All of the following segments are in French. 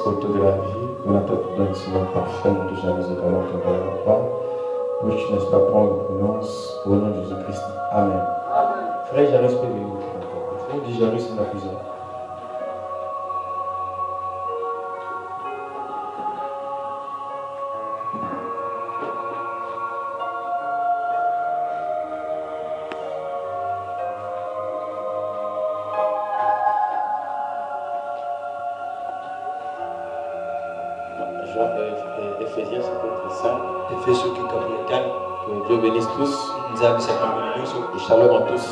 auteur de la vie, donateur de l'enseignement parfait de Jésus de la croix, pour que tu n'est pas prendre prononcé au nom de Jésus-Christ. Amen. Frère, j'ai respecté vous. Frère, j'ai respecté la prison. Éphésiens chapitre 5. Éphésiens chapitre 5. Que Dieu bénisse tous. Et shalom à tous.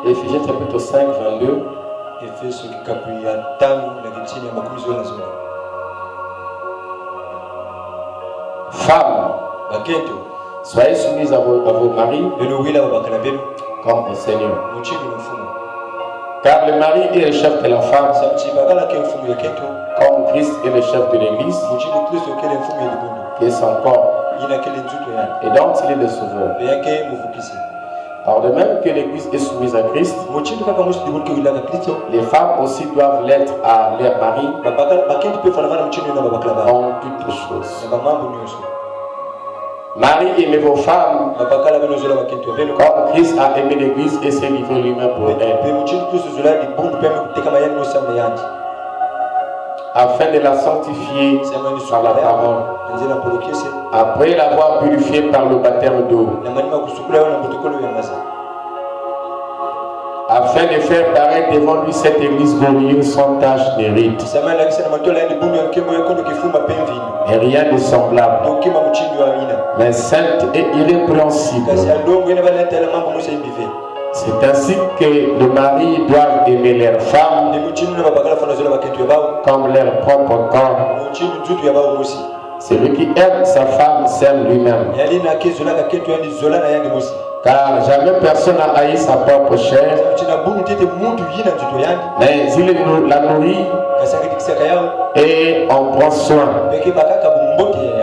Éphésiens chapitre 5, 22. Éphésiens chapitre 5. Femmes, soyez soumises à vos maris comme au Seigneur. Car le mari est le chef de la femme, comme Christ est le chef de l'Église, qui est son corps, et donc il est le sauveur. Alors de même que l'Église est soumise à Christ, les femmes aussi doivent l'être à leur mari en toutes choses. Marie, aimez vos femmes comme Christ a aimé l'Église et s'est livré lui-même pour elle, afin de la sanctifier par la parole, après l'avoir purifiée par le baptême d'eau, afin de faire paraître devant lui cette église glorieuse sans tache ni ride, et rien de semblable, mais sainte et irrépréhensible. C'est ainsi que les maris doivent aimer leurs femmes comme leur propre corps. Celui qui aime sa femme s'aime lui-même. Car jamais personne n'a haï sa propre chair, mais il la nourrit et en prend soin,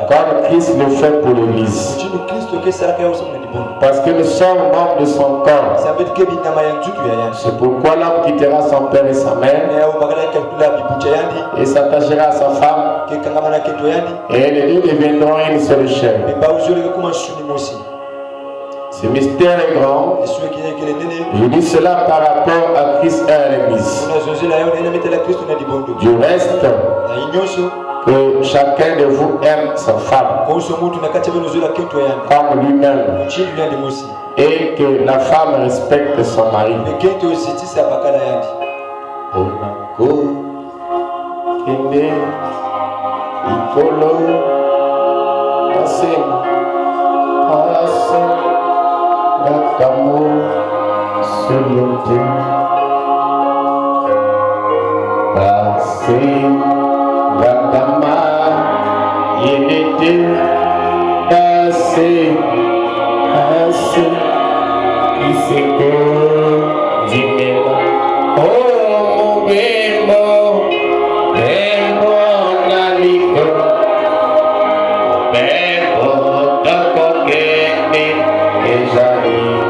comme Christ le fait pour l'Église. Parce que nous sommes membres de son corps. C'est pourquoi l'homme quittera son père et sa mère et s'attachera à sa femme, et les deux deviendront une seule chair. Ce mystère est grand. Je dis cela par rapport à Christ et à l'Église. Du reste, que chacun de vous aime sa femme comme lui-même, et que la femme respecte son mari. Kamu seluruh kasih agama ini kasih isiku jimela oh bemo naliko bemo takokeni ezali.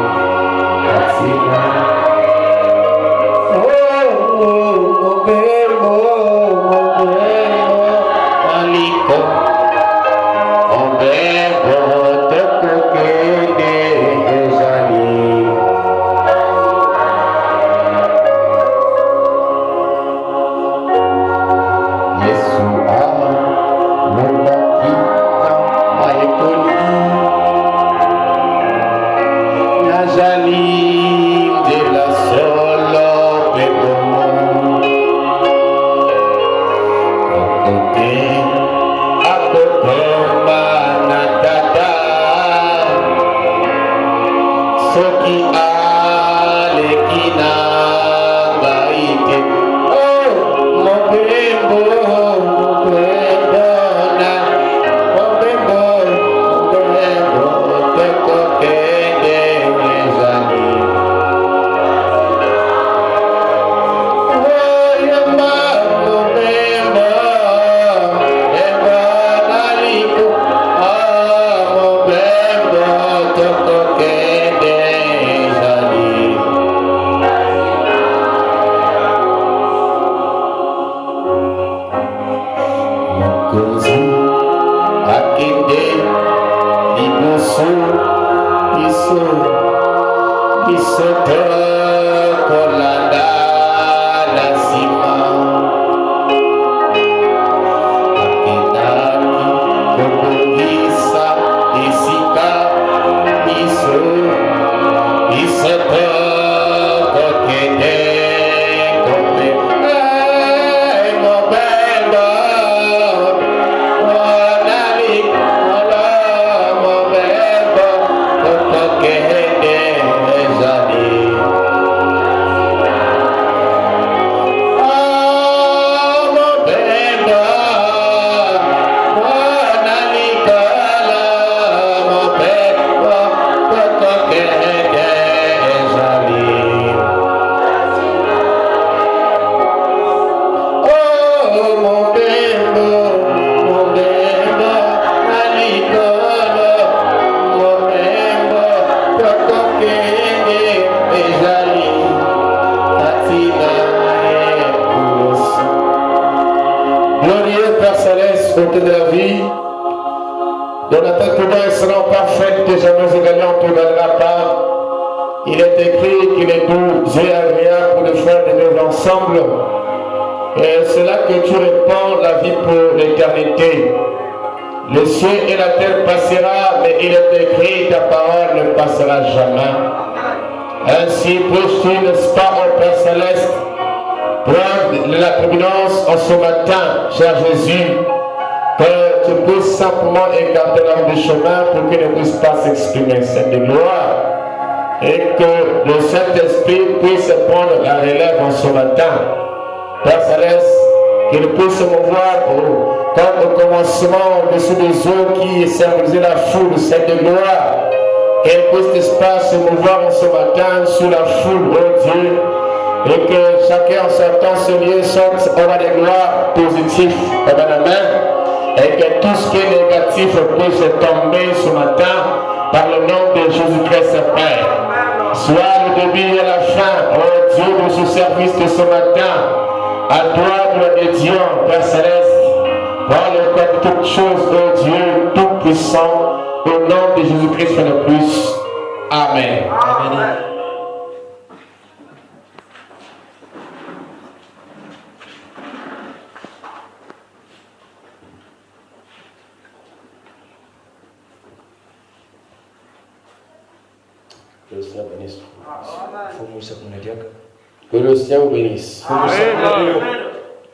Que le Seigneur vous bénisse.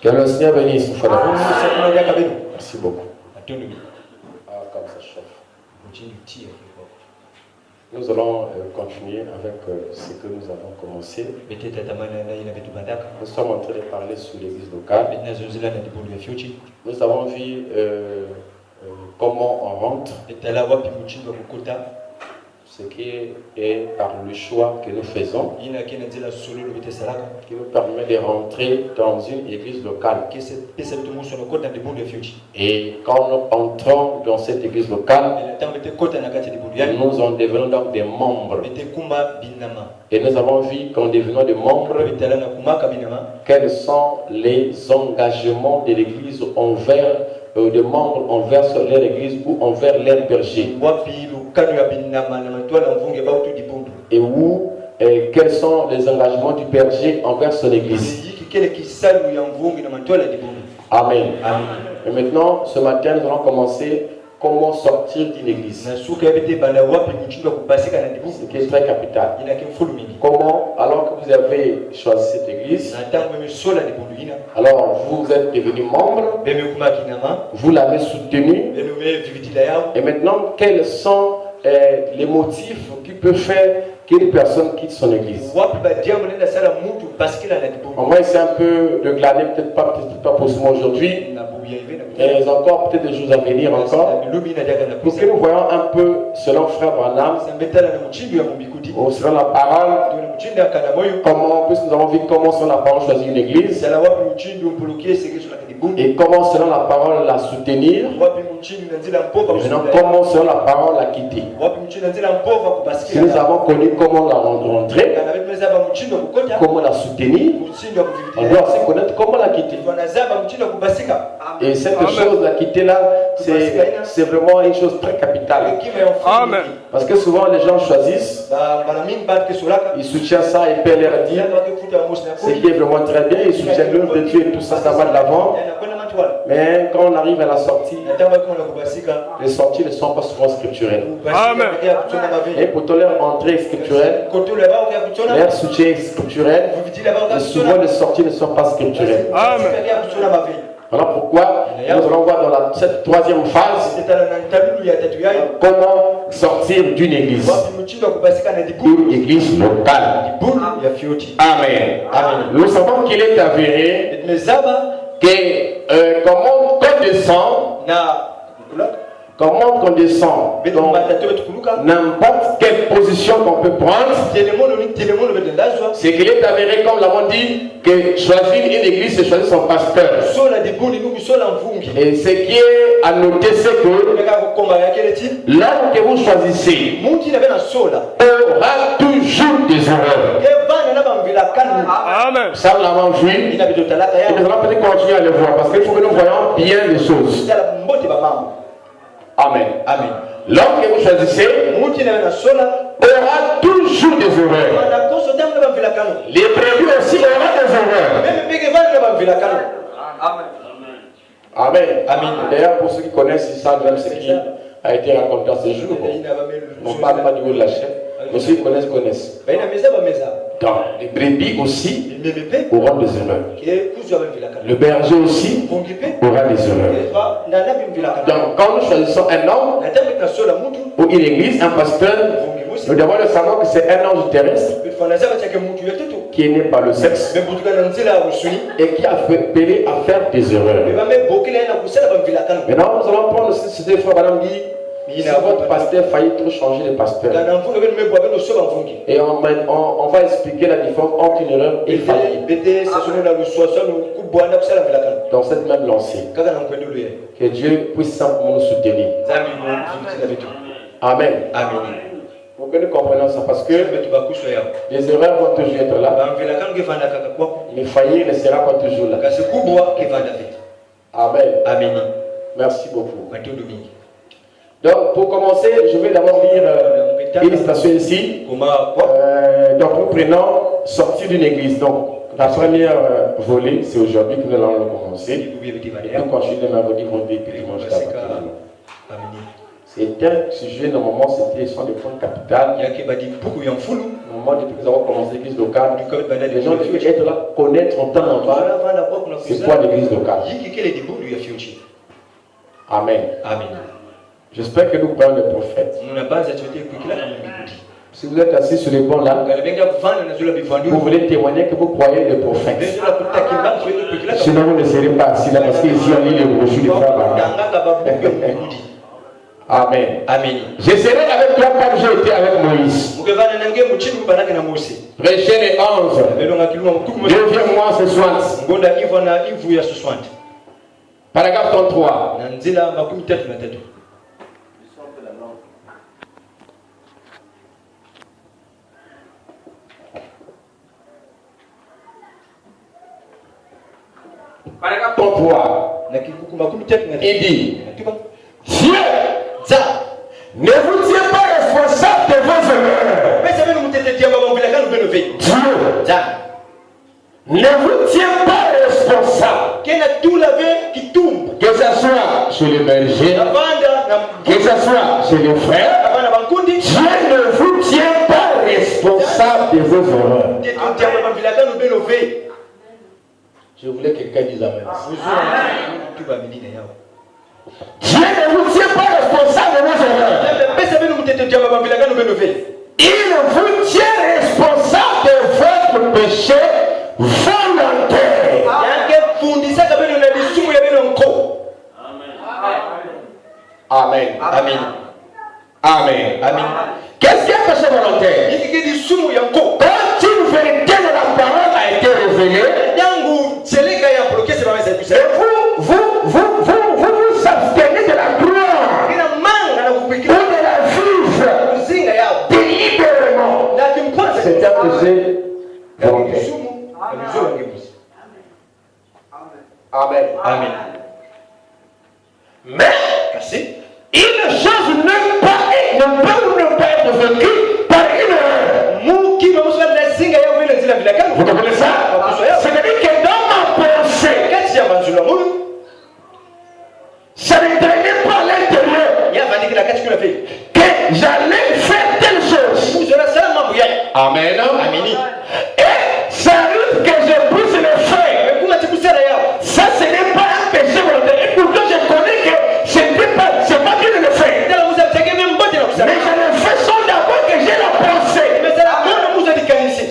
Que le Seigneur bénisse. Merci beaucoup. Ah, comme ça chauffe. Nous allons continuer avec ce que nous avons commencé. Nous sommes en train de parler sur l'église locale. Nous avons vu comment on rentre. Ce qui est par le choix que nous faisons, qui nous permet de rentrer dans une église locale. Et quand nous entrons dans cette église locale, nous en devenons donc des membres. Et nous avons vu qu'en devenant des membres, quels sont les engagements de l'église envers des membres envers leur église ou envers leur berger. Et où quels sont les engagements du berger envers son église. Amen. Et maintenant, ce matin, nous allons commencer comment sortir d'une église. Ce qui est très capital. Comment, alors que vous avez choisi cette église, alors vous êtes devenu membre, vous l'avez soutenu, et maintenant, quels sont les motifs qui peuvent faire qu'une personne quitte son église? On va essayer un peu de glaner, peut-être pas possible aujourd'hui, mais encore peut-être des jours à venir encore, pour que nous voyons un peu, selon Frère Branham, ou selon la parole, comment, puisque nous avons vu comment selon la parole choisir une église, et comment selon la parole la soutenir, maintenant comment selon la parole la quitter. Si nous avons connu comment la rentrer, comment la soutenir, on doit aussi connaître comment la quitter. Et cette chose, la quitter là, c'est vraiment une chose très capitale. Amen. Parce que souvent les gens choisissent, ils soutiennent ça et paient leur dîme, ce qui est vraiment très bien, ils soutiennent l'œuvre de Dieu et tout ça, ça va de l'avant. Mais quand on arrive à la sortie, les sorties ne sont pas souvent scripturelles. Amen. Et pour leur entrée scripturelle, leur soutien est scripturel, et souvent les sorties ne sont pas scripturelles. Amen. Voilà pourquoi nous allons voir dans cette troisième phase comment sortir d'une église. Une église locale. Amen. Nous savons qu'il est avéré que comment on descend, comment on descend dans n'importe quelle position qu'on peut prendre, c'est qu'il est avéré, comme l'avons dit, que choisir une église, c'est choisir son pasteur. Et ce qui est à noter, c'est que l'homme que vous choisissez aura toujours des erreurs. Amen. Ça, on l'avons vu. Et nous allons peut-être continuer à le voir parce qu'il faut que nous voyons bien les choses. Amen. Amen. L'homme que vous choisissez aura toujours des erreurs. Les prévus aussi aura des erreurs. Amen. Amen. D'ailleurs, pour ceux qui connaissent, ils savent même ce qui a été raconté à ce jour. On ne parle pas du haut de la chaîne, mais ceux qui connaissent, connaissent. Donc, les brebis aussi auront des erreurs. Le berger aussi aura des erreurs. Donc, quand nous choisissons un homme ou une église, un pasteur, nous devons le savoir que c'est un ange terrestre qui est né par le sexe et qui a appelé à faire des erreurs. Maintenant, nous allons prendre aussi cette fois, madame dit, si votre pasteur faillit trop changer de pasteur. Et on va expliquer la différence entre une erreur et faillite. Dans cette même lancée. Que Dieu puisse simplement nous soutenir. Amen. Amen. Pour que nous comprenions ça, parce que les erreurs vont toujours être là. Mais faillir ne sera pas toujours là. Amen. Amen. Merci beaucoup. Donc, pour commencer, je vais d'abord lire une citation ici. Donc, nous prenons sortir d'une église. Donc, la première volée, c'est aujourd'hui que nous allons le commencer. Et nous continuons mercredi, vendredi, puis dimanche. C'est un sujet, normalement, ce sont des points capitaux. Normalement, depuis que nous avons commencé l'église locale, les gens doivent être là, connaître en temps normal c'est quoi l'église locale. Amen. Amen. J'espère que nous parlons de prophètes. Si vous êtes assis sur les bancs là, vous voulez témoigner que vous croyez les prophètes. Sinon, vous ne serez pas assis là parce qu'ici on lit les brochures des frères. Amen. Amen. Je serai avec toi comme j'ai été avec Moïse. Prêchez les 11. Deviens-moi ce soir. Paragraphe 33. Paragraphe 33. Il dit Dieu ne vous tient pas responsable de vos erreurs. Dieu ne vous tient pas responsable. Que ce soit chez les bergers, que ce soit chez les frères, Dieu ne vous tient pas responsable de vos erreurs. Je voulais que quelqu'un dise Amen. Dieu ne vous tient pas responsable de vos erreurs. Il vous tient responsable de votre péché volontaire. Amen. Amen. Amen. Amen. Qu'est-ce qui est péché volontaire? Quand une vérité de la parole a été révélée, et vous vous abstenez de la gloire ou de la vivre délibérément. C'est un péché volontaire. Amen. Amen. Mais que j'allais faire telle chose. Amen. Et ça arrive que je puisse le faire. Ça, ce n'est pas un péché volontaire. Et pourtant, je connais que c'est pas bien de le faire. Mais je le fais sans d'abord que j'ai la pensée.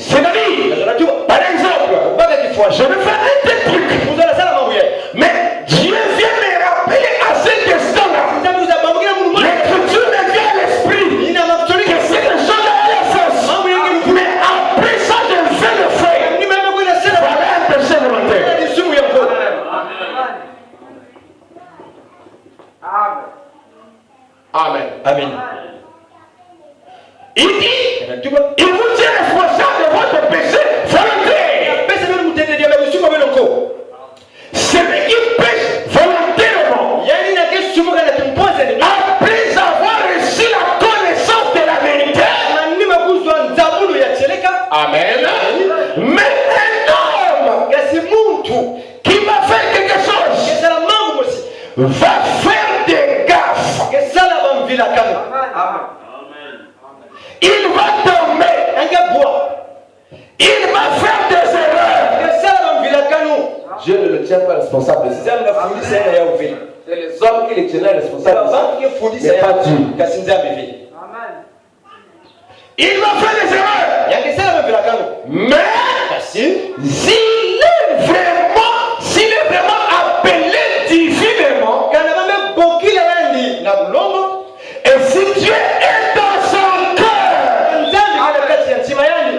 C'est-à-dire, par exemple, je vais faire un tel truc. Mais Dieu vient me rappeler à cette instant-là. L'écriture me vient à l'esprit que cette chose-là est fausse. Mais après ça, je vais le faire. Voilà un péché volontaire. Amen. Amen. Il dit, il vous tient responsable de votre péché volontaire. Celui qui pêche volontairement, après avoir reçu la connaissance de la vérité, amen, mais un homme qui va faire quelque chose va faire des gaffes. Il va tomber, il va faire des erreurs. Dieu ne le tient pas responsable. C'est les hommes qui le tiennent responsables, mais pas Dieu. Il va faire des erreurs. Mais s'il est vraiment appelé divinement, et si Dieu est dans son cœur, il se relèvera.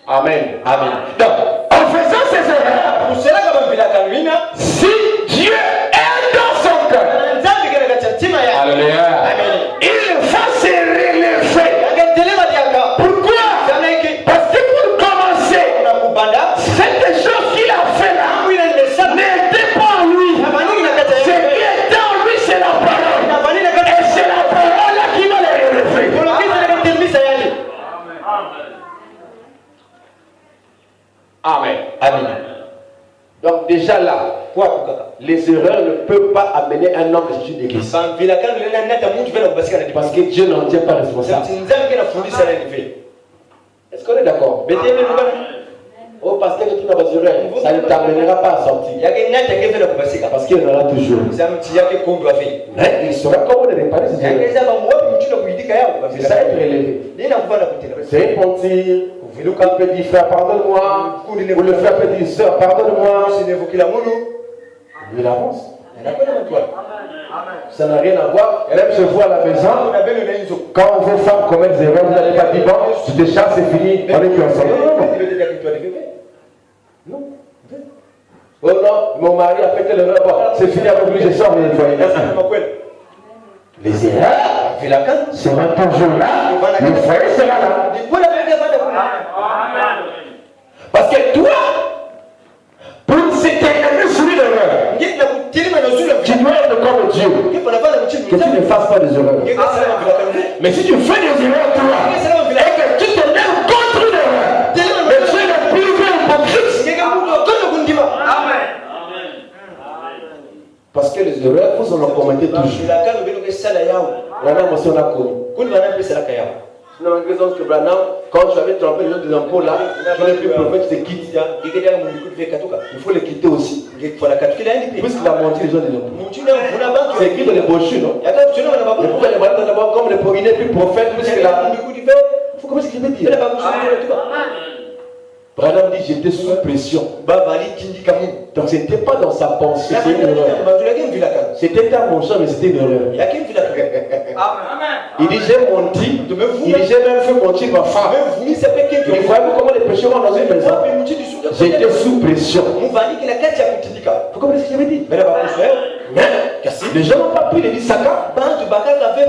Amen. Amen. Donc, en faisant ces erreurs, si Dieu est dans son cœur, alléluia, il va se relever. Pourquoi? Parce que pour commencer, cette chose qu'il a fait là n'était pas en lui. Ce qui était en lui, c'est la parole. Et c'est la parole là qui va le relever. Amen. Amen. Donc déjà là, les erreurs ne peuvent pas amener un homme de Jésus d'église. Parce que Dieu n'en tient pas responsable. Est-ce qu'on est d'accord? Oh, parce que tu n'as pas d'erreur, ça ne t'amènera pas à sortir. Parce qu'il y en aura toujours. Il saura comment les réparer ces erreurs. C'est ça être élevé. C'est un mentir. Le frère peut dire frère, pardonne-moi. Ou le frère peut dire sœur, pardonne-moi. Il avance. Ça n'a rien à voir. Même je vois à la maison, quand vos femmes commettent des erreurs, vous n'allez pas dire bon, tu te chasses, c'est fini, on est plus ensemble. Non. Oh non, mon mari a fait telle erreur, bon, c'est fini avec lui, je sors, mais les erreurs seront toujours là, le frère sera là. Parce que toi, pour s'éterniser sur l'erreur, tu dois être comme Dieu. Que tu ne fasses pas des erreurs. Mais si tu fais des erreurs, toi, et que tu te lèves contre l'erreur, mais tu es le plus grand hypocrite. Parce que les erreurs, vous en commettez toujours. On a connu. Quand tu avais trompé les gens des impôts là, tu n'es plus prophète, tu te quittes. Il faut les quitter aussi. Puisqu'il a menti les gens des impôts. C'est écrit dans les brochures, non? Comme il n'est plus prophète, puisqu'il a. Il faut comment est-ce qu'il veut dire? Branham dit j'étais sous pression. Donc ce n'était pas dans sa pensée, c'était une erreur. C'était un bon chant, mais c'était une erreur. Il dit j'ai menti, il dit j'ai même fait mentir ma femme. Il dit voyez-vous comment les pécheurs vont dans une maison? J'étais sous pression. Pourquoi est-ce que j'avais dit? Les gens n'ont pas pris l'église Saka pour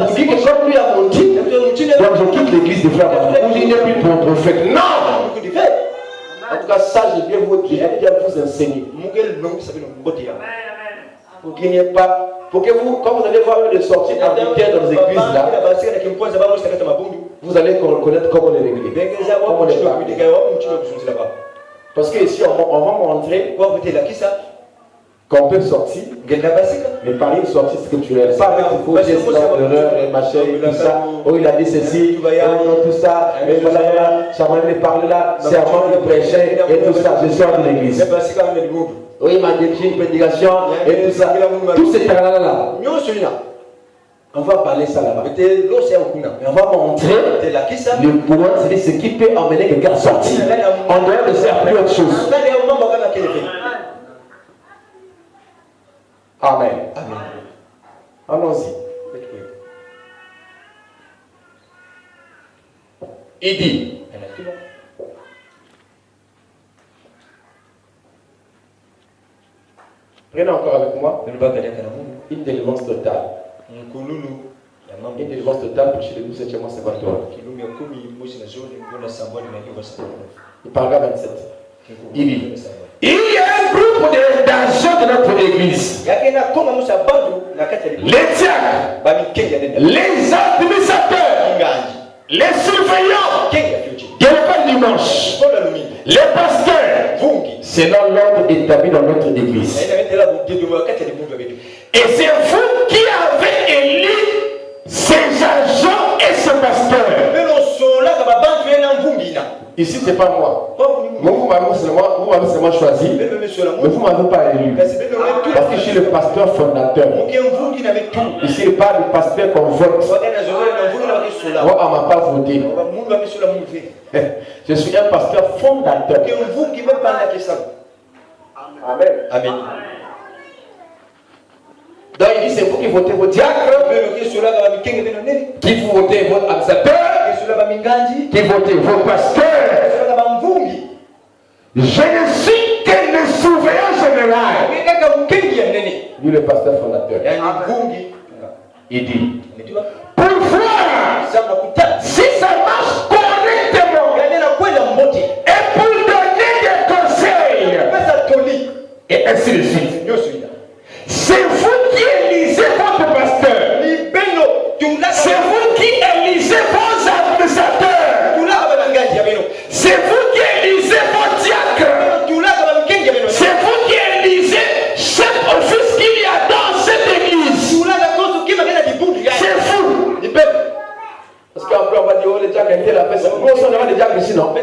dire que comme lui a menti, donc je quitte l'église des frères où il n'est plus pour prophète. Non! En tout cas, ça, j'ai bien vous enseigner. Pour qu'il n'y ait pas. Pour que vous, quand vous allez voir les sorties arbitraires dans les églises là, vous allez connaître comment les régler. Comment les parler. Parce que ici, on va montrer qu'on peut sortir, mais par une sortie scripturelle. Pas avec une fausse erreur, et machin, tout ça. Oh, il a dit ceci, oh non, tout ça. Mais voilà, ça m'a parlé là, c'est avant de prêcher et tout ça. Je sors de l'église. Oui, il m'a dirigé une prédication et tout ça. Tous ces talents-là. On va parler ça là-bas. Mais on va montrer le pouvoir, c'est ce qui peut emmener quelqu'un à sortir. En dehors de faire plus autre chose. Amen. Amen. Allons-y. Il dit. Prenez encore avec moi une délivrance totale. Une délivrance totale pour chez les 12e mois Salvatore. Il parlera 27. Il dit. Il y a un groupe d'agents de notre église. Les diacres, les administrateurs, les surveillants de l'école dimanche, les pasteurs, selon l'ordre établi dans notre église. Et c'est vous qui avez élu ces agents et ce pasteur. Ici, ce n'est pas moi. Vous m'avez seulement choisi, mais vous ne m'avez pas élu. Parce que je suis le pasteur fondateur. Ici, il parle du pasteur qu'on vote. Moi, on ne m'a pas voté. Je suis un pasteur fondateur. Amen. Amen. Donc il dit c'est vous qui votez vos diacres, qui vous votez votre administrateur, qui votez vos pasteurs. Je ne suis que le surveillant général. Lui le pasteur fondateur. Il dit pour voir si ça marche correctement et pour donner des conseils et ainsi de suite. C'est vous qui élisez votre pasteur. C'est vous qui élisez vos administrateurs. C'est vous qui élisez vos diacres. C'est vous qui élisez chaque office qu'il y a dans cette église. C'est vous. Parce qu'après on va dire, oh les diacres étaient la personne. Nous on aura des diacres ici, non?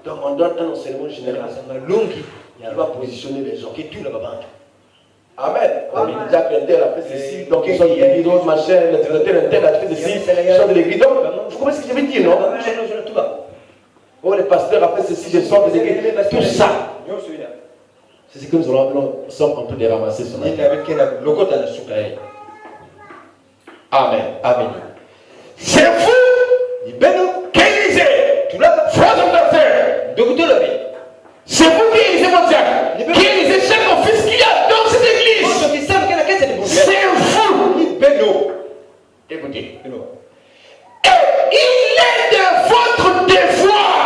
Donc on donne un enseignement général. Il va positionner les gens. Amen. Amen. Les diacres inter a fait ceci, donc ils sont de l'église, d'autres machins, les directeurs inter a fait ceci, ils sont de l'église. Donc, vous comprenez ce que je veux dire, non? Oh, les pasteurs a fait ceci, je sors de l'église. Tout ça, c'est ce que nous sommes en train de ramasser ce matin. Amen. Amen. C'est vous qui élisez votre docteur. C'est vous qui élisez votre diacre, qui élisez chaque office qu'il y a dans cette église. C'est vous. Écoutez. Et il est de votre devoir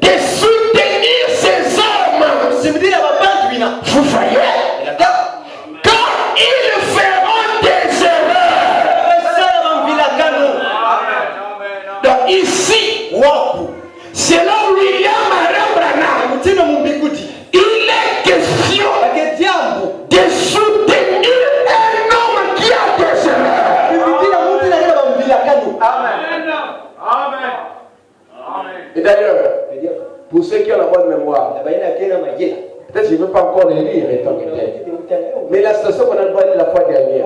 de soutenir ces hommes. Vous voyez? Quand ils feront des erreurs. Donc ici, selon William Branham, il est question de soutenir un homme qui a des erreurs. Et d'ailleurs, pour ceux qui ont la bonne mémoire, peut-être je ne veux pas encore les lire étant mais la situation qu'on a parlé la fois dernière,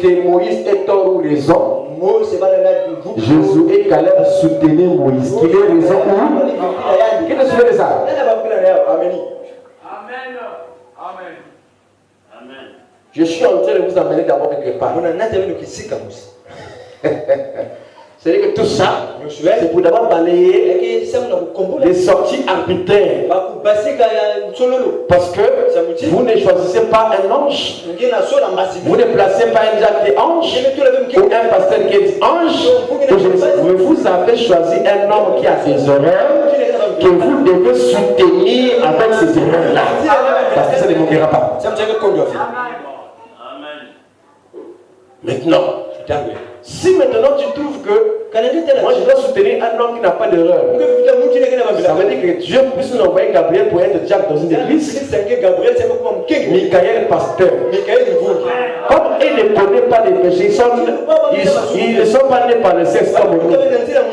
que Moïse ait tort ou raison, Josué et Caleb soutenaient Moïse. Qu'il ait raison ou? Qui te souvient de ça? Amen. Je suis en train de vous amener d'abord quelque part. C'est-à-dire que tout ça, c'est pour d'abord balayer les sorties arbitraires. Parce que vous ne choisissez pas un ange, vous ne placez pas un diacre qui est ange, ou un pasteur qui est ange. Vous avez choisi un homme qui a des erreurs, que vous devez soutenir avec ces erreurs-là. Parce que ça ne manquera pas. Maintenant, Si maintenant tu trouves que moi je dois soutenir un homme qui n'a pas d'erreur, ça veut dire que Dieu puisse nous envoyer Gabriel pour être diacre dans une église. Michael pasteur. Comme ils ne connaissent pas les péchés, ils ne sont pas nés par le sexe comme nous.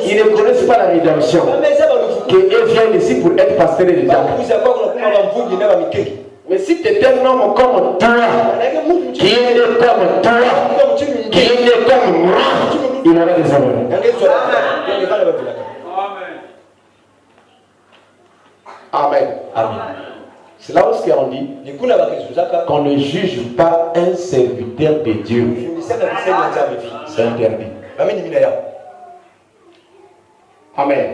Ils ne connaissent pas la rédemption. Qu'ils viennent ici pour être pasteur et diacre. Mais si tu es un homme comme toi, qui est comme toi, qui est comme moi, il aura des erreurs. Amen. Amen. C'est là où on dit qu'on ne juge pas un serviteur de Dieu. C'est interdit. Amen. Amen.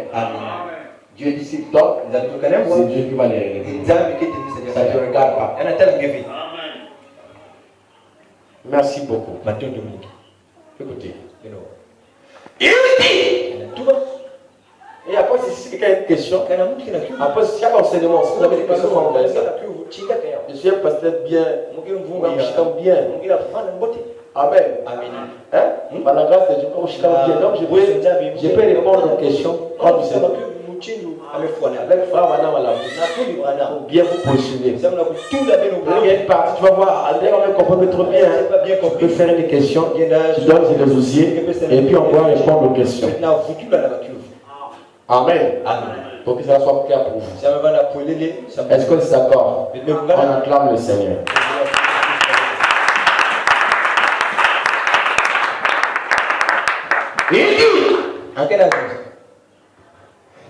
Dieu dit si toi, c'est Dieu qui va les régler. Ça ne te regarde pas. Merci beaucoup. Écoutez. Il dit. Et après, si quelqu'un a une question, après, si chaque enseignement, si vous avez des questions, je suis un pasteur bien, bien. Amen. Hein? Par la grâce de Dieu, je suis bien. Donc, je peux répondre aux questions quand vous savez. Avec frère Madame pour bien vous positionner. Il y a une partie, tu vas voir, André va me comprendre trop bien. Tu peux faire des questions, tu donnes des dossiers, et puis on va répondre aux questions. Amen. Pour que ça soit clair pour vous. Est-ce que c'est d'accord? On acclame le Seigneur. Il dit,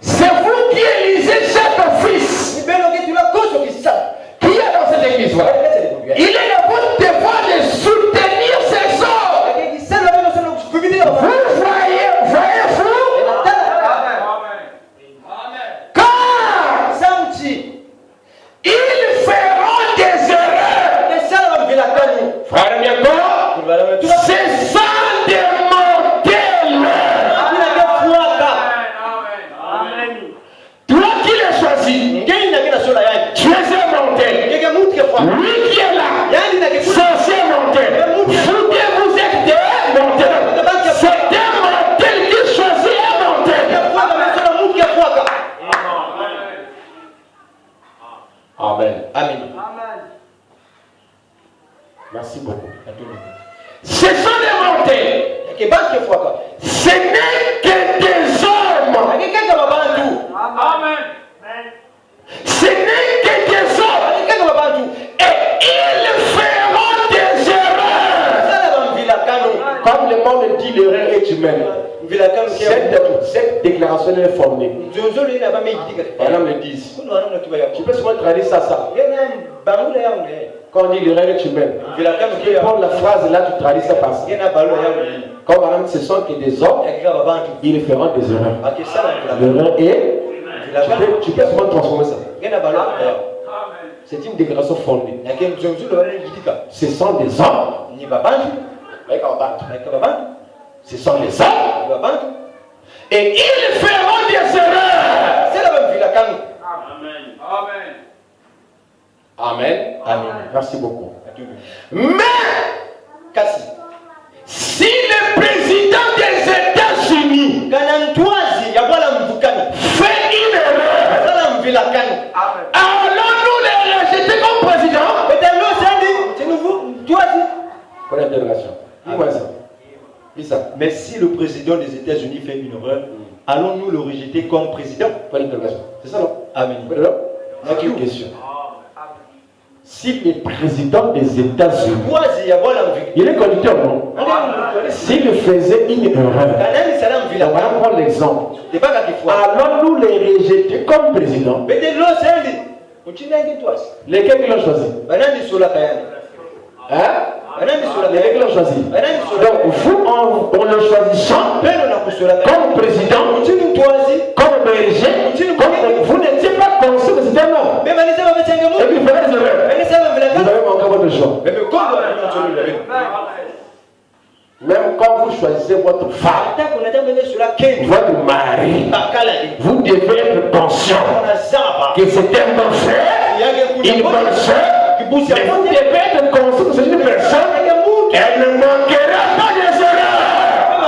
c'est vous qui élisez chaque fils qui est dans cette église. Il est de votre devoir de soutenir ces hommes. Vous voyez vous? Car ils feront des erreurs. Frère Miako, c'est ça des mortels. Toi qui l'as choisi, tu es un mortel. Lui qui est là, c'est un mortel. Vous êtes des mortels. C'est un mortel qui choisit un mortel. Amen. Amen. Merci beaucoup. Ce sont des mortels. Ce n'est que des hommes. Amen. Ce n'est que des hommes. Et ils feront des erreurs. Comme le monde dit, l'erreur est humaine. Cette déclaration est formée. Madame le dit. Tu peux souvent traduire ça. Quand on dit l'erreur est humaine, tu prends la phrase là, tu traduis ça par ça. Comme madame, ce sont que des hommes, ils feront des erreurs. L'erreur est. Tu peux souvent transformer ça. C'est une déclaration fondée. Ce sont des hommes. Ce sont des hommes. Et ils feront des erreurs. Amen. Amen. Merci beaucoup. Mais, si le président des États-Unis fait une erreur, allons-nous les rejeter comme président? Pour l'interrogation. Mais si le président des États-Unis fait une erreur, allons-nous le rejeter comme président? Pour l'interrogation. C'est ça, non? Amen. Une question. Si le président des États-Unis, il est conducteur, non? S'il faisait une erreur, on va prendre l'exemple. Allons-nous les rejeter comme président? Lesquels qui l'ont choisi? Hein? Lesquels qui l'ont choisi? Donc vous, en le choisissant comme président, comme berger, vous n'étiez pas conscient que c'était un homme. Et puis vous faites des erreurs. Vous avez manqué votre choix. Même quand vous choisissez votre femme, votre mari, vous devez être conscient que c'est un bon frère, une bonne soeur, mais vous devez être conscient que c'est une personne, elle ne manquera pas des erreurs.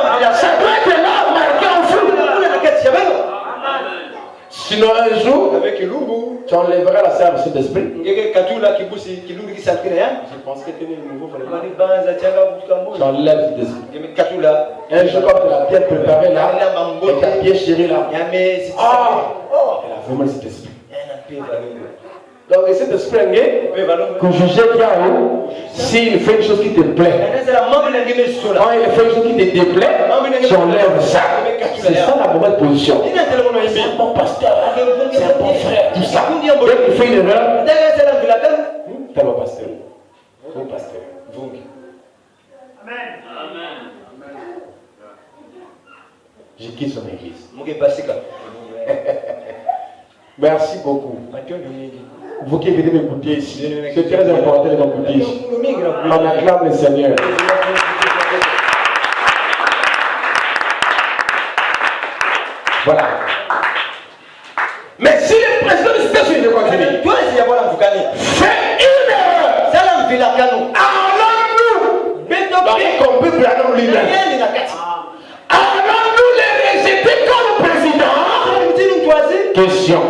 Sinon un jour, tu enlèveras la serre de d'esprit. Je pense que tu es nouveau. Tu enlèves l'esprit. Un jour, quand tu l'as bien préparé là, et tu as bien chéri là. Elle a vraiment cet esprit. Donc, cet esprit, que juger qu'il y a où, s'il fait une chose qui te plaît, quand il fait une chose qui te déplaît, tu enlèves ça. C'est ça la mauvaise position. C'est un bon pasteur, c'est un bon frère, tout ça. Dès qu'il fait une erreur, t'es bon pasteur. Bon pasteur. Amen. Je quitte son église. Merci beaucoup. Vous qui venez m'écouter ici, c'est très important de m'écouter ici. On acclame le Seigneur. Voilà. Mais si le président des États-Unis de continue, fait une erreur, allons-nous, allons-nous les rejeter comme président? Question.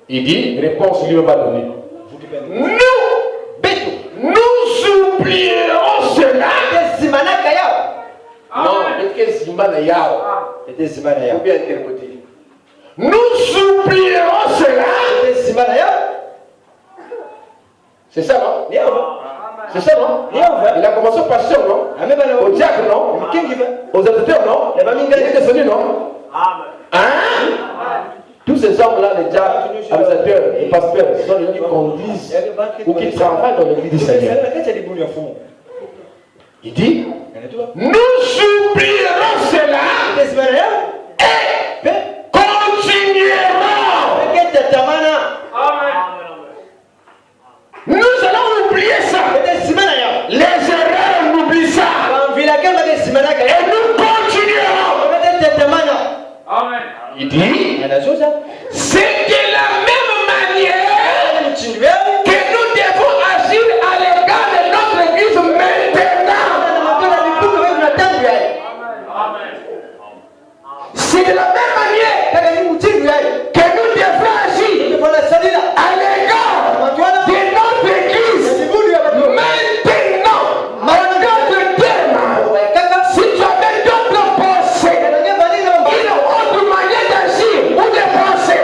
Il dit, réponse lui va donner. Nous oublierons cela. Non, mais qu'est-ce que Ou bien interpréter. Nous oublierons cela. C'est ça, non? C'est ça, non? Il a commencé au pasteur, non? Au diacre, non? Aux auditeurs, non? Il est descendu, non? Hein? Tous ces hommes-là, les diacres, administrateurs, les pasteurs, sont les gens qui conduisent ou qui travaillent dans l'église du Seigneur. Il dit, nous oublierons cela et continuerons. Nous allons oublier ça. Les erreurs, on oublie ça. Et nous continuerons. Il dit, c'est de la même manière que nous devons agir à l'égard de notre église maintenant. C'est de la même manière que nous devons agir à l'égard de notre église maintenant. D'autres termes, si tu avais d'autres pensées, une autre manière d'agir ou de penser.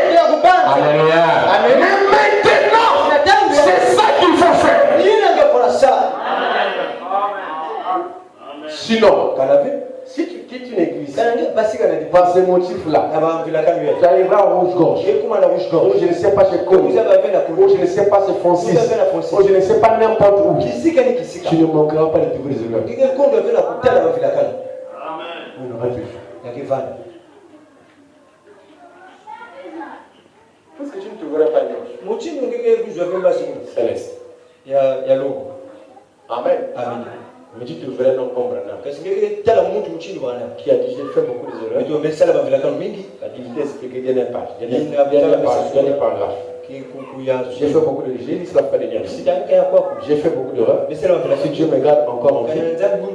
Alléluia. Mais maintenant, c'est ça qu'il faut faire. Sinon, si tu quittes une église par ce motif-là, tu arriveras au rouge-gorge. Ou je ne sais pas chez Cône. Ou je ne sais pas chez Francis. Ou je ne sais pas n'importe où. Tu ne manqueras pas de trouver les erreurs. On aurait pu faire. Parce que tu ne trouveras pas dimanche. Céleste. Amen. Mais tu te verrais non comme Branham. Qui a dit j'ai fait beaucoup d'erreurs. La divinité explique que Dieu n'est pas. Dieu n'est pas là. J'ai fait beaucoup de j'ai dit cela fait des ici. J'ai fait beaucoup d'erreurs. Si Dieu me garde encore en vie,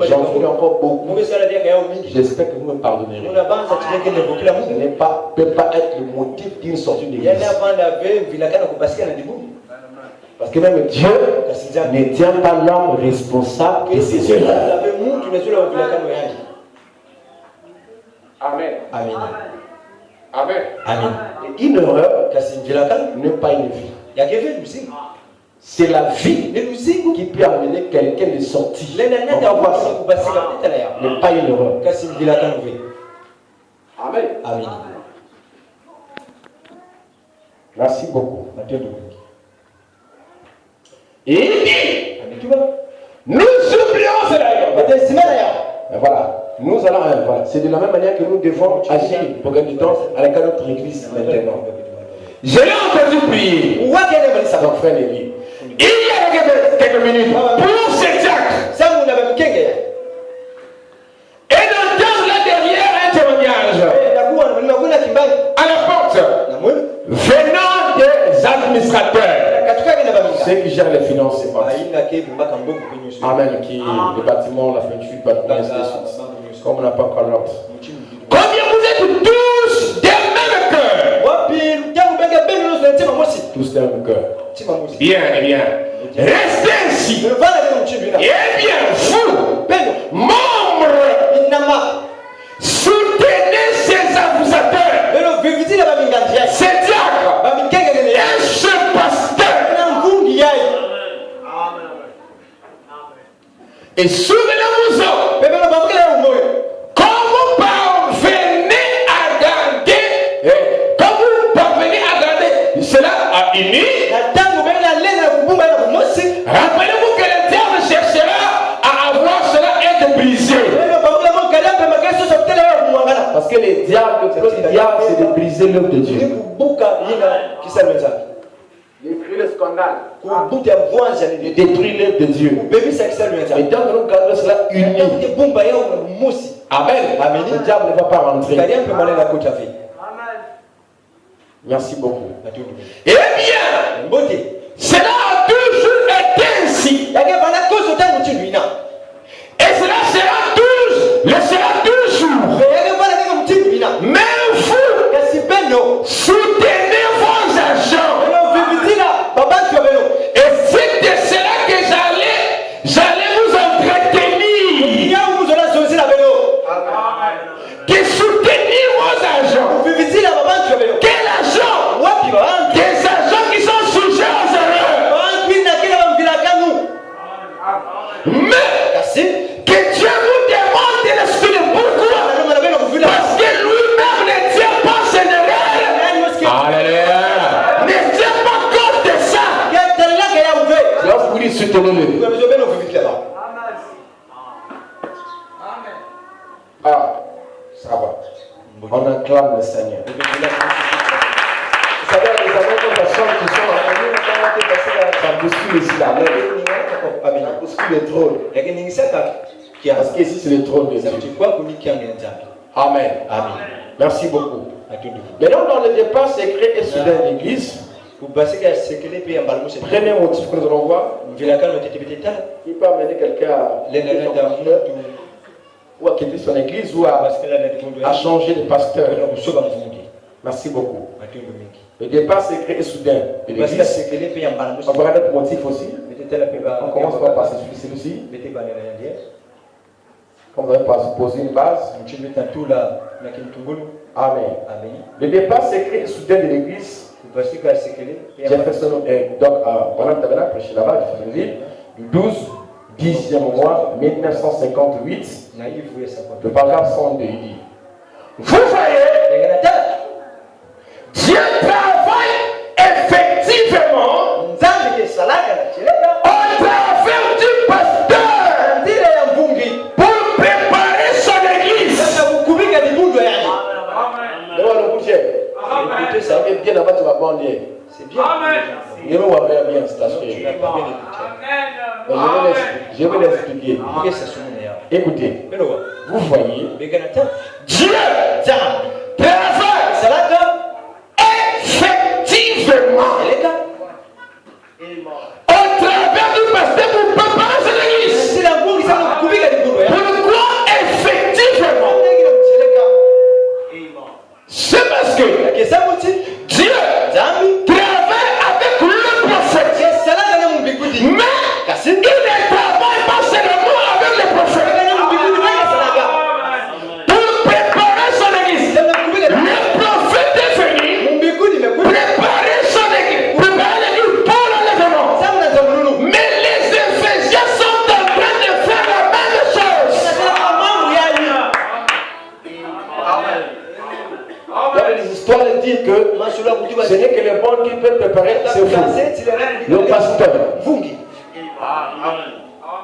j'en ferai encore beaucoup. J'espère que vous me pardonnerez. Ce peut pas être le motif d'une sortie de l'église. Parce que même Dieu ne tient pas l'homme responsable de ses erreurs. Amen. Amen. Amen. Amen. Et une erreur n'est pas une vie. C'est la vie qui peut amener quelqu'un de sortir. N'est pas une erreur. Amen. Amen. Merci beaucoup. Et il dit, nous oublions cela. Voilà. Nous allons, voilà. C'est de la même manière que nous devons agir pour gagner du temps à l'égard de notre église maintenant. Je l'ai entendu prier. Donc, frère Lévi, il y a quelques minutes pour ce diacre. Et d'entendre là derrière un témoignage à la porte venant des administrateurs. Ceux qui gèrent les finances, c'est parti. Amen. Qui, les bâtiments, la peinture, le bâtiment, ainsi de suite. Comme on n'a pas encore l'ordre. Combien vous êtes tous des mêmes cœurs? tous d'un cœur. Bien, eh bien. Restez ainsi. Eh bien, vous, membres, soutenez ces accusateurs, ces diacres et ce pasteur. Et souvenez-vous, quand vous parvenez à garder, cela a uni. Rappelez-vous que le diable cherchera à avoir cela et de briser. Parce que le diable, c'est de briser l'œuvre de Dieu. Détruire le scandale. De détruire l'œuvre de Dieu. Et donc nous gardons cela uni. Amen. Le diable ne va pas rentrer. Merci beaucoup. Eh bien, cela a toujours été ainsi. Et cela sera toujours. Mais vous, soutenez vos agents. Et c'est de cela que j'allais vous entretenir. Que soutenir vos agents. Quel agent? Des agents qui sont sujets aux erreurs. Mais que Dieu vous demande de l'expliquer pourquoi. Parce que lui-même ne tient pas ses erreurs. Alléluia. Ne tient pas compte de ça. Lorsque vous dites soutenez-le. Ah, ça va. On acclame le Seigneur. Vous savez, les autres personnes qui sont en famille, ça bouscule ici la main. Ça bouscule le trône. Parce qu'ici c'est le trône de Dieu. Amen. Amen. Merci beaucoup. Maintenant, dans le départ secret et soudain de l'église, premier motif que nous allons voir, il peut amener quelqu'un à quitter son église ou à changer de pasteur. Merci beaucoup. Le départ secret et soudain de l'église. On verra d'autres motifs aussi. On commence par passer sur celui-ci. Comme vous avez posé une base. Amen. Le départ secret et soudain de l'église. Jefferson, donc pendant le tabernacle, prêché là-bas, Jeffersonville, du 10e mois 1958, le paragraphe 102, il dit: vous voyez, Dieu travaille effectivement au travers du pasteur pour préparer son église. Bien avant, tu vas bander. C'est bien. Je vais voir bien stationner. Je vais l'expliquer. Écoutez, vous voyez, Dieu travaille effectivement au travers du pasteur pour préparer son église. Pourquoi effectivement? C'est parce que Dieu travaille avec le prophète. Mais il ne travaille pas seulement avec le prophète. Pour préparer son église. Le prophète est venu préparer son église. Préparer l'église pour l'enlèvement. Mais les Éphésiens sont en train de faire la même chose. Il y a des histoires qui disent que ce n'est que le bon qui peut préparer, c'est faux. Le pasteur. Vous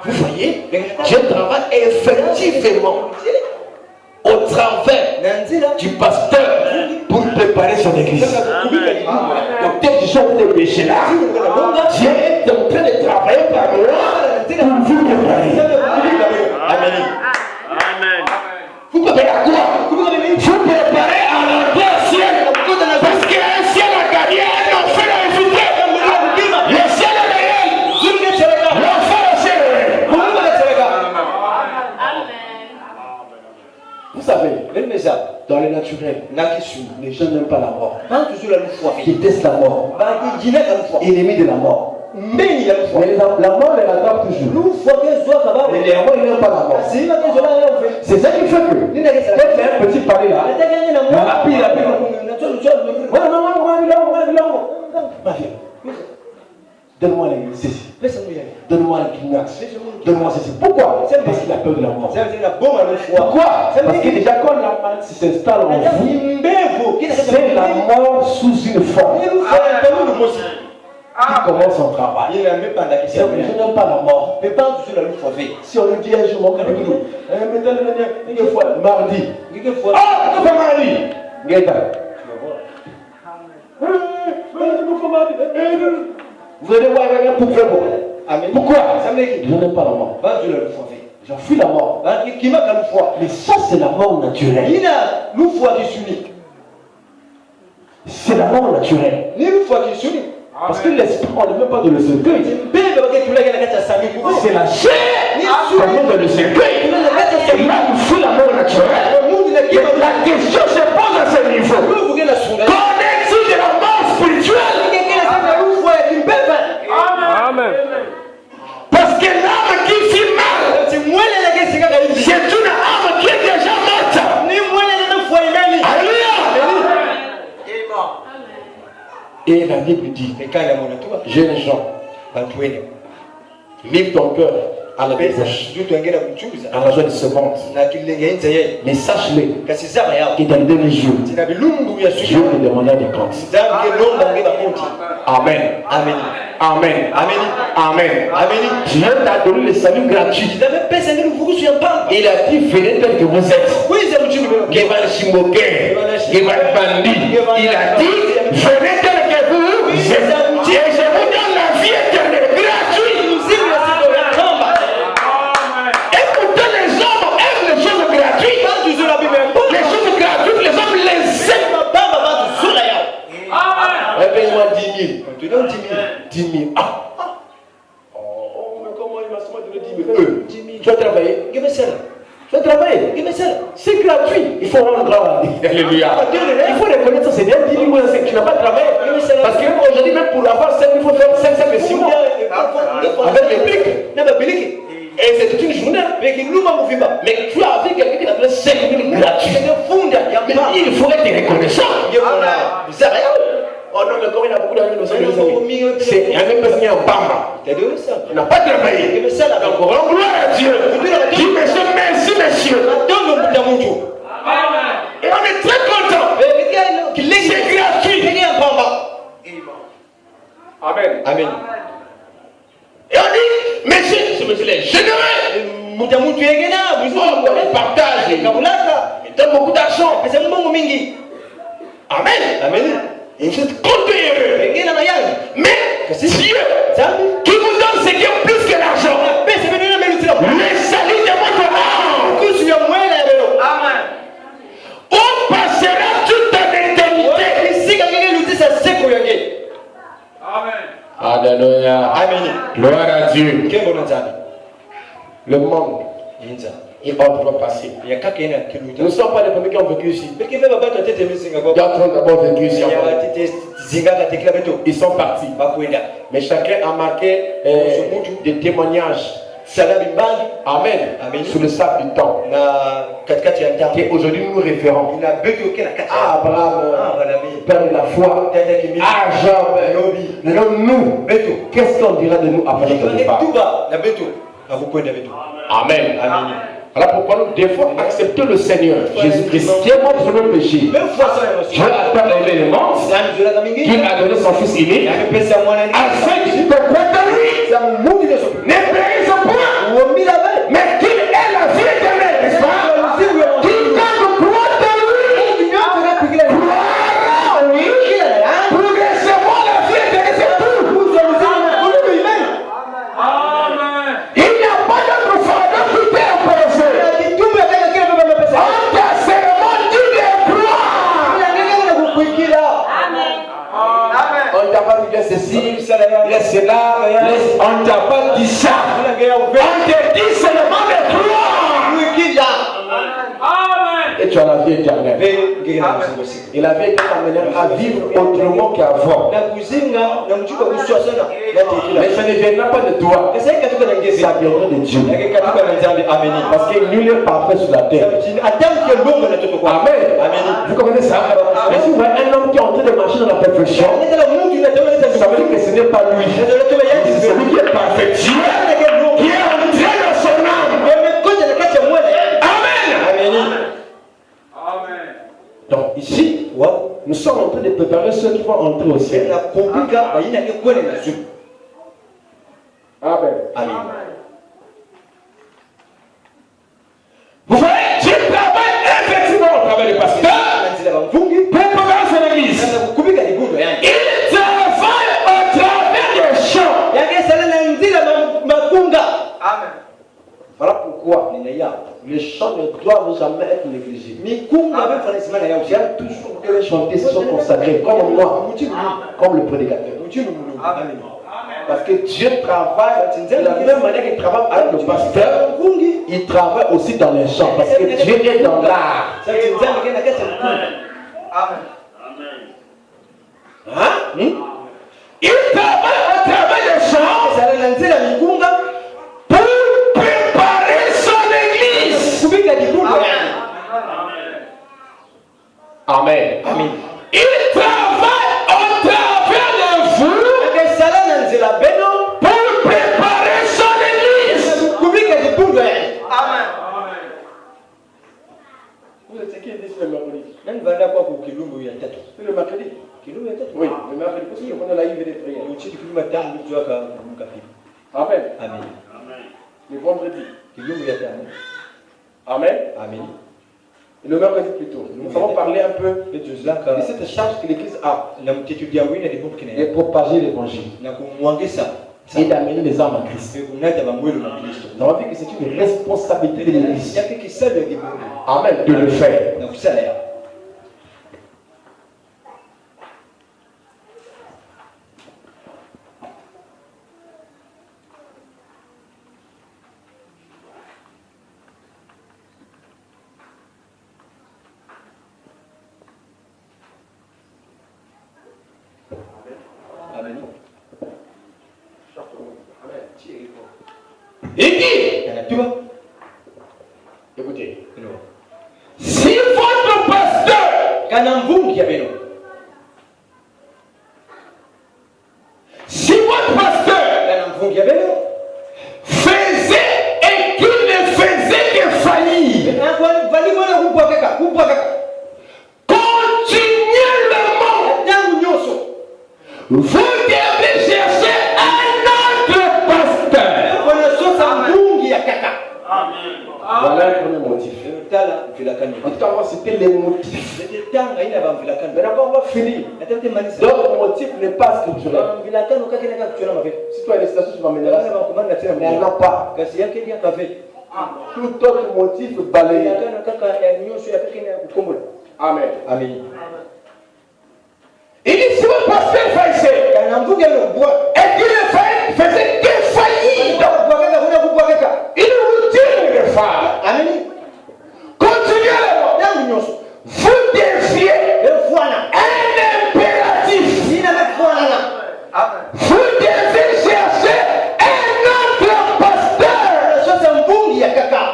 voyez, Dieu travaille effectivement au travers du pasteur pour préparer son église. Donc, dès que sont des péchés là, Dieu est en train de travailler par moi pour vous préparer. Amen. Vous préparez à quoi? Vous préparez à l'entrée au ciel. Parce qu'un ciel a gagné, un enfer a évité. Le ciel est réel. L'enfer aussi est réel. Vous savez, dans le naturel, naturel. Les gens n'aiment pas la mort. Ils détestent la mort. Ennemis de la mort. Mais la mort les rattrape toujours. Mais néanmoins, ils n'aiment pas la mort. C'est ça qui fait que, quand il y a un petit palais là, donne-moi ceci. Donne-moi la climax. Donne-moi ceci. Pourquoi? Parce qu'il a peur de la mort. Pourquoi? Parce que déjà quand la maladie s'installe en vous, c'est la mort sous une forme. Qui commence son travail. Je n'aime pas la mort. Si on le dit un jour, mon gars, mardi. Ah, tu fais mardi. Vous allez voir pourquoi? Je n'aime pas la mort. J'enfuis la mort. Mais ça, c'est la mort naturelle. C'est la mort naturelle. Parce que l'esprit, on ne veut pas de le cercueil. C'est la chair qui vient de le cercueil. Et là, il faut la mort naturelle. La question se pose à ce niveau. Qu'en est-il de la mort spirituelle? Amen. Parce que l'âme qui fit mal, c'est une âme qui est déjà morte. Alléluia. Et la Bible dit, jeunes gens, livre ton cœur à la débauche, à la joie de ce monde. Mais sache-le que dans le dernier jour, Dieu te demandera des comptes. Amen. Amen. Amen. Amen. Amen. Amen. Dieu t'a donné le salut gratuit. Il a dit, venez tel que vous êtes. Geval Shimoke, Geval Bandi. Il a dit, venez tel que vous êtes. Et je vous donne la vie éternelle gratuite. Écoutez, les hommes aiment les choses gratuites. Les choses gratuites, les hommes les aiment. Paye-moi 10 000. On te donne 10 000. 10 000. Ah. Oh, mais comment il m'a seulement donné 10 000? Tu vas travailler. Tu vas travailler. C'est gratuit. Il faut rendre grâce. Alléluia. Il faut reconnaître ça. C'est bien 10 000. Tu n'as pas travaillé. Parce qu'aujourd'hui, même pour avoir 5 000, il faut faire 5 et 6 mois. Avec les briques. Et c'est toute une journée. Mais tu as vu quelqu'un qui a donné 5 000 gratuits. Mais il faudrait te reconnaissant. Oh non, mais comme il a beaucoup d'argent, c'est un même personne qui est en Bamba. Il n'a pas travaillé. Donc, rends gloire à Dieu. Dis merci, monsieur. Et on est très content. C'est gratuit. Amen. Amen. Et on dit, monsieur les généreux. On partage. Il donne beaucoup d'argent. Amen. Amen. Et vous êtes content heureux. Mais Dieu qui vous donne ce qui est plus que l'argent. Le salut de votre âme. Amen. On passera toute ton éternité. Amen. Alléluia. Amen. Gloire à Dieu. Le monde, il doit passer. Nous ne sommes pas les premiers qui ont vécu ici. Il y a d'autres d'abord vécu ici. Ils sont partis. Mais chacun a marqué des témoignages. Amen. Sur le sable du temps. Et aujourd'hui nous référons à Abraham, père de la foi, à Job. Maintenant nous, qu'est-ce qu'on dira de nous après notre départ? Amen. Amen. Voilà pourquoi nous devons accepter le Seigneur Jésus-Christ qui est mort pour nos péchés. Dieu a tant aimé le monde qu'il a donné son Fils unique afin qu'il te croie en lui ne périsse point, mais qu'il ait la vie éternelle, n'est-ce pas? Quiconque croit en lui croira en lui pour recevoir la vie éternelle, c'est tout. Il n'y a pas d'autre fardeau qui t'est opposé. On t'a seulement dit de croire. On t'a pas dit ceci, laisse cela, on t'a pas dit ça. On te dit seulement de croire. Et tu as la vie éternelle. Et la vie éternelle t'amènera à vivre autrement qu'avant. Mais ce ne viendra pas de toi. Ça viendra de Dieu. Parce qu'il nul n'est parfait sur la terre. Amen. Vous comprenez ça? Mais si vous voyez un homme qui est en train de marcher dans la perfection, ça veut dire que ce n'est pas lui. C'est celui qui est parfait. Dieu qui est entré dans son âme. Amen. Donc ici, nous sommes en train de préparer ceux qui vont entrer au ciel. Amen. Amen. Vous voyez, Dieu travaille effectivement au travers du pasteur. Préparer son église. Il travaille au travers des chants. Amen. Voilà pourquoi les chants ne doivent jamais être négligés. Il y a toujours que les chanteurs sont consacrés, comme moi, comme le prédicateur. Amen. Parce que Dieu travaille de la même manière qu'il travaille avec le pasteur, il travaille aussi dans les chants. Parce que Dieu est dans l'art. Amen. Hein? Il travaille au travers des chants pour préparer son église. Amen. Amen. Il travaille au travers de vous pour préparer son église. Amen. Vous êtes qui est ici le mercredi? Le mercredi? Oui, le mercredi. Parce qu'on a la IV de prière. Amen. Amen. Le vendredi. Amen. Amen. Et le mercredi plutôt. Nous allons parler un peu de cette charge que l'Église a de propager l'évangile et d'amener les âmes à Christ. Nous avons vu que c'est une responsabilité de l'Église. Amen. De le faire. Écoutez, si votre pasteur faisait et qu'il ne faisait que faillir continuellement, vous devez chercher un autre pasteur. Voilà le premier motif. En tout cas, c'était les motifs. Maintenant, on va finir. D'autres motifs n'est pas scripturel. Si toi, les statuts, tu vas mener là. Mais elle n'a pas. Tout autre motif balayé. Amen. Amen. Il dit si votre pasteur faisait et qu'il ne faisait que faillir, il vous dit de faire. Amen. Continuez-le. Vous deviez un impératif. Vous devez chercher un autre pasteur.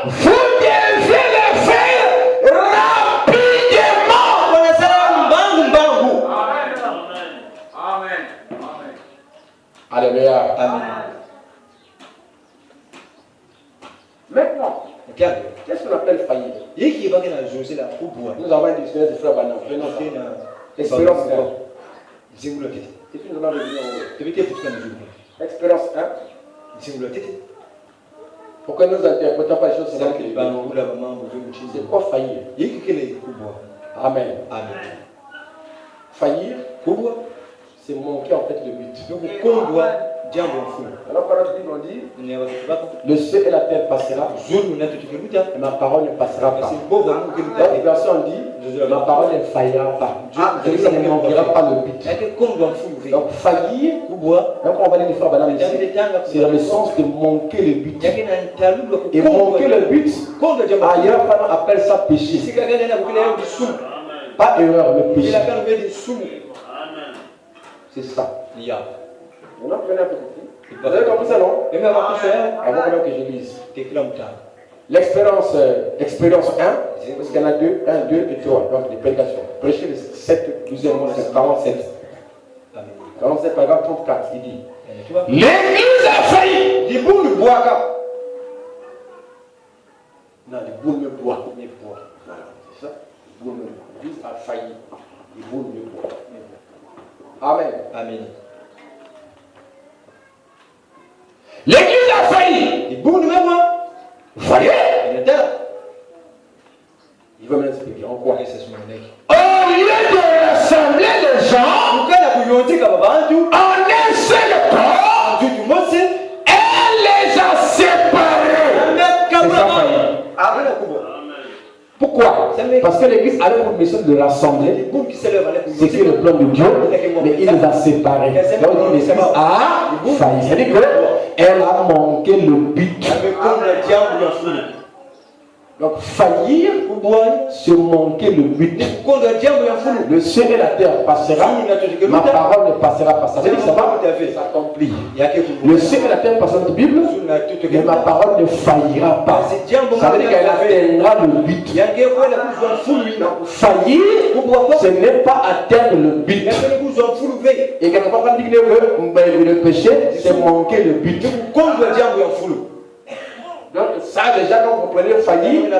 Vous devez le faire rapidement. Amen. Alléluia. Amen. Maintenant, qu'est-ce qu'on appelle faillir? Nous avons un dictionnaire de frère Banan. Expérience 1. Et puis nous allons revenir au expérience 1. Pourquoi nous n'interprétons pas les choses selon que c'est quoi faillir? Amen. Amen. Faillir, c'est manquer en fait le but. Alors quand notre Bible dit, le ciel et la terre passera, et ma parole ne passera pas. Donc les versions dit, ma parole ne faillira pas. Ça ne manquera pas le but. Donc faillir, donc on va dire les frères Banam ici, c'est dans le sens de manquer le but. Et manquer le but, ailleurs on appelle ça péché. Pas erreur, mais péché. C'est ça. On a pris un petit. Vous avez compris ça, non? Avant même que je lise. L'expérience 1, parce qu'il y en a 2, 1, 2 et 3. Donc les prédications. Prêcher le 7, 12e mois, c'est 47. 47, paragraphe 34, il dit. L'église a failli. Les boules boivent. Non, les boules me boivent. Voilà, c'est ça. Les boules me boivent. L'église a failli. Les boules me boivent. Amen. Amen. L'église a failli. Les boules me boivent. Vous voyez? Il va m'expliquer en quoi c'est son mec. Au lieu de rassembler les gens en un seul corps, elle les a séparés. C'est ça, failli. Pourquoi? Parce que l'église avait pour mission de rassembler. C'est le plan de Dieu, mais il les a séparés. Donc l'église a failli. C'est-à-dire qu'elle a manqué le but. Donc faillir, c'est manquer le but. Le ciel et la terre passera, ma parole ne passera pas. Ça veut dire que ça va s'accomplir. Le ciel et la terre passera dans la Bible, mais ma parole ne faillira pas. Ça veut dire qu'elle atteindra le but. Faillir, ce n'est pas atteindre le but. Et quelque part, on dit que le péché, c'est manquer le but. Donc ça déjà quand vous prenez faillir,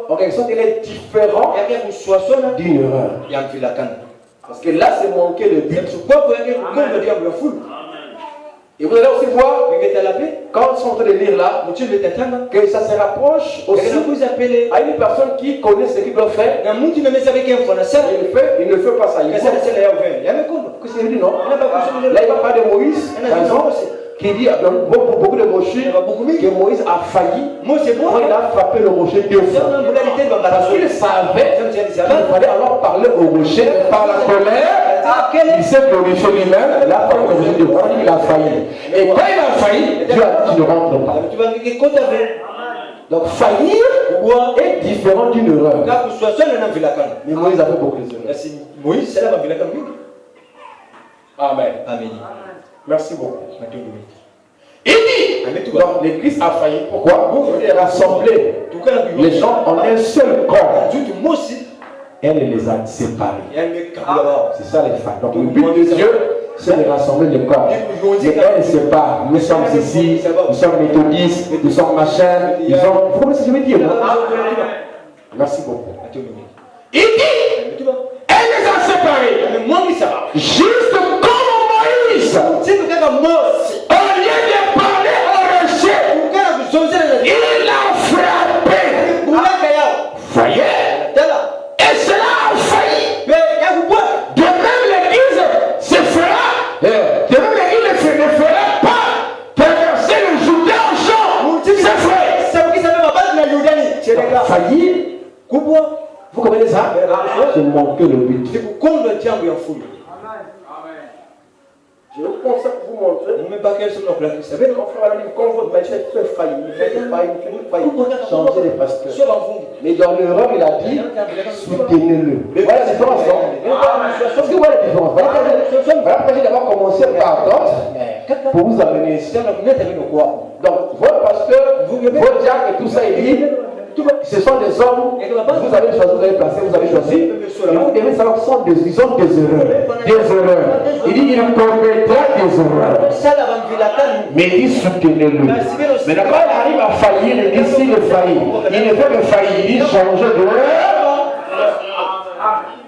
en quelque sorte il est différent d'une erreur. Parce que là c'est manquer le but. Et vous allez aussi voir, quand ils sont en train de lire là, que ça se rapproche aussi à une personne qui connaît ce qu'il doit faire. Il ne fait pas ça. Il que c'est dit non? Là il va parler de Moïse, par exemple, qui dit dans beaucoup de brochures que Moïse a failli quand il a frappé le rocher 2 fois. Parce qu'il savait qu'il fallait alors parler au rocher, mais par la colère, il s'est glorifié lui-même, il a parlé au rocher 2 fois, il a failli. Et quand il a failli, Dieu a dit tu ne rentres pas. Donc faillir est différent d'une erreur. Mais Moïse a fait beaucoup d'erreurs. Amen. Amen. Merci beaucoup. Il dit, donc l'église a failli. Pourquoi? Vous voulez rassembler les gens en un seul corps. Elle les a séparés. C'est ça les femmes. Donc le but de Dieu, c'est de rassembler le corps. Mais elle sépare. Nous sommes ici, nous sommes méthodistes, nous sommes machin. Ils ont. Vous comprenez ce que je veux dire? Merci beaucoup. Il dit, elle les a séparés. Juste comme Moïse. Au lieu de parler au rocher, il a frappé. Voyez? Et cela a failli. De même l'église se fera. De même l'église ne fera pas perverser le Jourdain en champ. C'est vrai. Faillir. Vous comprenez ça? C'est manquer le but. Je vous conseille pour vous montrer. Vous savez, quand votre pasteur fait faillir, il fait changer les pasteurs. Mais dans l'Europe, il a dit soutenez-le. Voilà la différence, non? Parce que voilà la différence. Voilà pourquoi j'ai d'abord commencé par d'autres pour vous amener ici. Donc, votre pasteur, votre diacre et tout ça, il dit ce sont des hommes, vous avez choisi, vous avez placé, vous avez choisi. Et vous devez savoir qu'ils ont des erreurs. Des erreurs. Il dit il commettra des erreurs. Mais il dit soutenez-le. Mais quand il arrive à faillir, il dit s'il faillit. Il ne fait que faillir, il dit changer de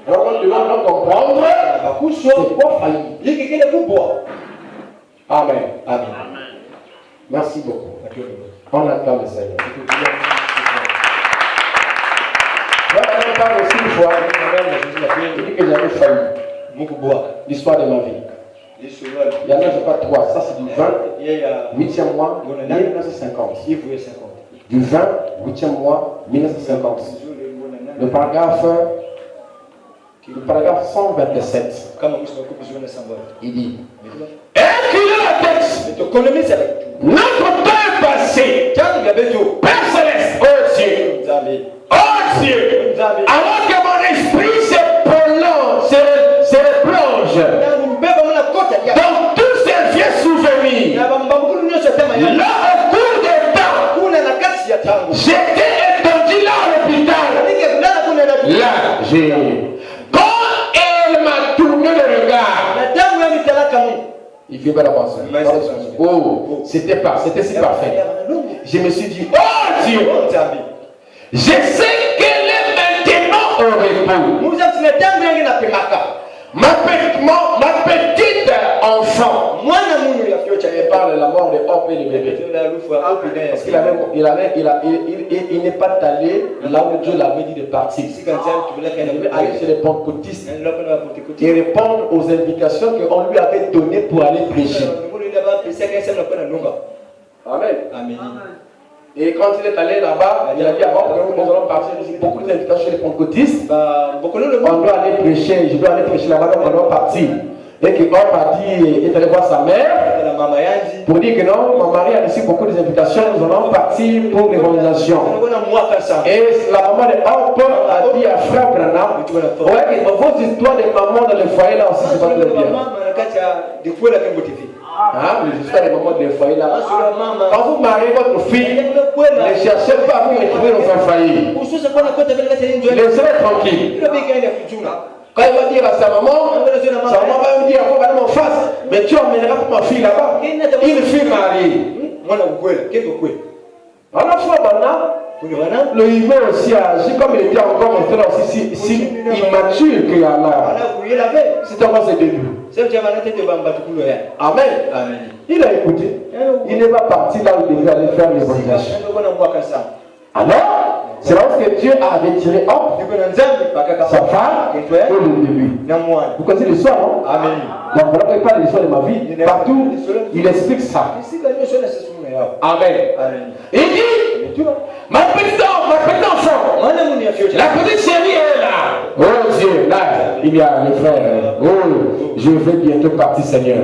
donc on doit comprendre c'est quoi faillir. Amen. Amen. Merci beaucoup. On acclame le Seigneur. Je parle aussi une fois, il dit que j'avais failli. L'histoire de ma vie. Il y en a, je pas 3. Ça, c'est du 20, 8e mois, 1950. Du 20, 8e mois, 1950. Le paragraphe 127. Il dit, écrivez la texte. Notre Père passé, Père céleste, oh Dieu, alors que mon esprit se prolonge, se replonge dans tous ces vieux souvenirs, là au cours des temps, j'étais étendu là à l'hôpital. Là, quand elle m'a tourné le regard, il fait pas la pensée. Oh, c'était si parfait. Je me suis dit, oh Dieu, je sais qu'elle est maintenant au repos. Ma petite enfant. Elle parle de la mort de Hop et le bébé. Parce qu'il n'est pas allé là où Dieu l'avait dit de partir. Il devait aller chez les pentecôtistes et répondre aux invitations qu'on lui avait données pour aller prêcher. Amen. Et quand il est allé là-bas, il a dit nous allons partir. Beaucoup d'invitations chez les pentecôtistes. On doit aller prêcher. Je dois aller prêcher là-bas, donc on doit partir. Et que Hop a dit, il est allé voir sa mère pour dire que non, mon mari a reçu beaucoup d'invitations, nous allons partir pour l'évangélisation. Et la maman de Hop a dit à Frère Branham, ouais, vos histoires de maman dans le foyer là aussi, c'est pas très bien. Les histoires des mamans dans le foyer là. Quand vous mariez votre fille, ne cherchez pas à vous retrouver dans un foyer. Laissez-la tranquille. Quand il va dire à sa maman va lui dire, il va en face, mais tu emmèneras pour ma fille là-bas. Une fille mariée. Alors, le humain aussi agit comme il était encore aussi si immature qu'il y a là. C'est encore ses débuts. Amen. Il a écouté. Il n'est pas parti là où il devait aller faire l'évangélisation. Alors, c'est lorsque Dieu a retiré Hop, sa femme, au début. Vous connaissez l'histoire, non? Amen. Donc voilà qu'il parle de l'histoire de ma vie. Partout, il explique ça. Amen. Il dit, ma petite enfant, la petite chérie est là. Oh Dieu, là, il y a le frère. Oh, je vais bientôt partir, Seigneur.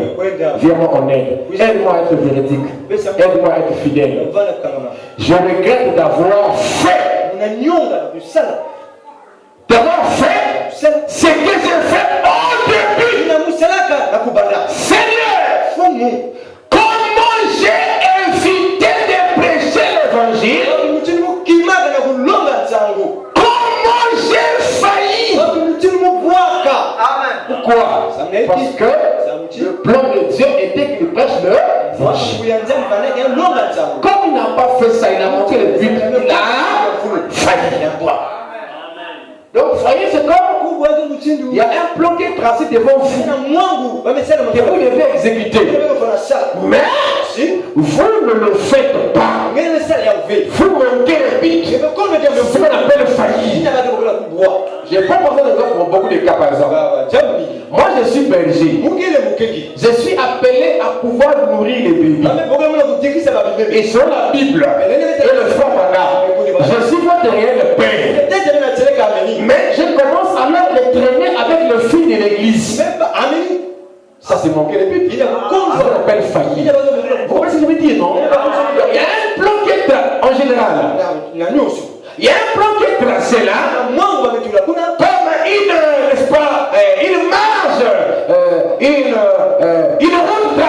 Viens-moi en aide. Aide-moi à être véridique. Aide-moi à être fidèle. Je regrette d'avoir fait ce que j'ai fait au début. Seigneur, comment j'ai évité de prêcher l'évangile? Comment j'ai failli? Pourquoi? Parce que le plan de Dieu était qu'il prêche l'évangile. Comme il n'a pas fait ça, il a montré le but, il a failli. Donc, voyez, c'est comme il y a un plan qui est tracé devant vous que vous devez exécuter. Mais vous ne le faites pas. Vous manquez le but. C'est ce qu'on appelle faillir. Je n'ai pas besoin d'exemple pour beaucoup de cas, par exemple. Moi, je suis berger. Je suis appelé à pouvoir nourrir les bébés. Et selon la Bible et le frère Maga, je suis votre réel père. Mais je commence alors à les traîner avec le fil de l'église. Ça, c'est manquer le but. Ça s'appelle faillir. Vous comprenez ce que je veux dire, non? Il y a un plan qui est en général.